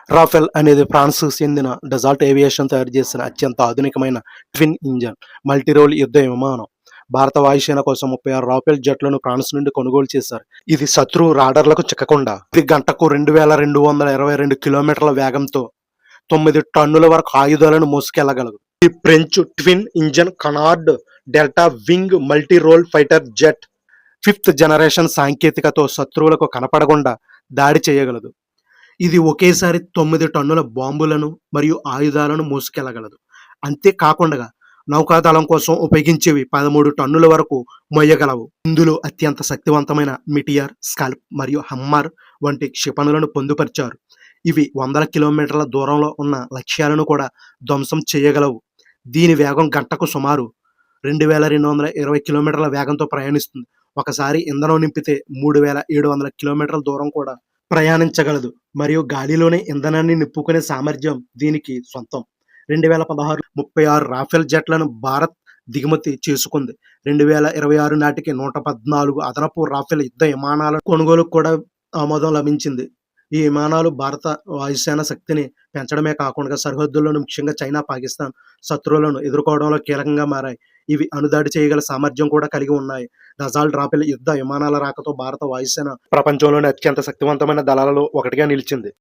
Rafale అనేది ఫ్రాన్స్‌కు చెందిన Dassault aviation తయారు చేసిన అత్యంత ఆధునికమైన ట్విన్ ఇంజన్ మల్టీరోల్ యుద్ధ విమానం. భారత వాయుసేన కోసం 36 రాఫెల్ జెట్లను ఫ్రాన్స్ నుండి కొనుగోలు చేశారు. ఇది శత్రువు రాడార్లకు చిక్కకుండా ఇది గంటకు 2222 కిలోమీటర్ల వేగంతో 9 టన్నుల వరకు ఆయుధాలను మోసుకెళ్లగలదు. ఈ French twin engine canard delta wing multi role fighter jet 5th generation సాంకేతికతో శత్రువులకు కనపడకుండా దాడి చేయగలదు. ఇది ఒకేసారి 9 టన్నుల బాంబులను మరియు ఆయుధాలను మోసుకెళ్లగలదు. అంతేకాకుండా నౌకాదళం కోసం ఉపయోగించేవి 13 టన్నుల వరకు మోయగలవు. ఇందులో అత్యంత శక్తివంతమైన మిటియర్, స్కాల్ప్ మరియు హమ్మర్ వంటి క్షిపణులను పొందుపరిచారు. ఇవి వందల కిలోమీటర్ల దూరంలో ఉన్న లక్ష్యాలను కూడా ధ్వంసం చేయగలవు. దీని వేగం గంటకు సుమారు 2220 కిలోమీటర్ల వేగంతో ప్రయాణిస్తుంది. ఒకసారి ఇంధనం నింపితే 3700 కిలోమీటర్ల దూరం కూడా ప్రయాణించగలదు మరియు గాలిలోనే ఇంధనాన్ని నింపుకునే సామర్థ్యం దీనికి సొంతం. 2016 36 రాఫెల్ జెట్లను భారత్ దిగుమతి చేసుకుంది. 2026 నాటికి 114 అదనపు రాఫెల్ యుద్ధ విమానాల కొనుగోలుకు కూడా ఆమోదం లభించింది. ఈ విమానాలు భారత వాయుసేన శక్తిని పెంచడమే కాకుండా సరిహద్దుల్లోను ముఖ్యంగా చైనా, పాకిస్తాన్ శత్రువులను ఎదుర్కోవడంలో కీలకంగా మారాయి. ఇవి అణుదాడి చేయగల సామర్థ్యం కూడా కలిగి ఉన్నాయి. డసాల్ట్ రాఫెల్ యుద్ధ విమానాల రాకతో భారత వాయుసేన ప్రపంచంలోని అత్యంత శక్తివంతమైన దళాలలో ఒకటిగా నిలిచింది.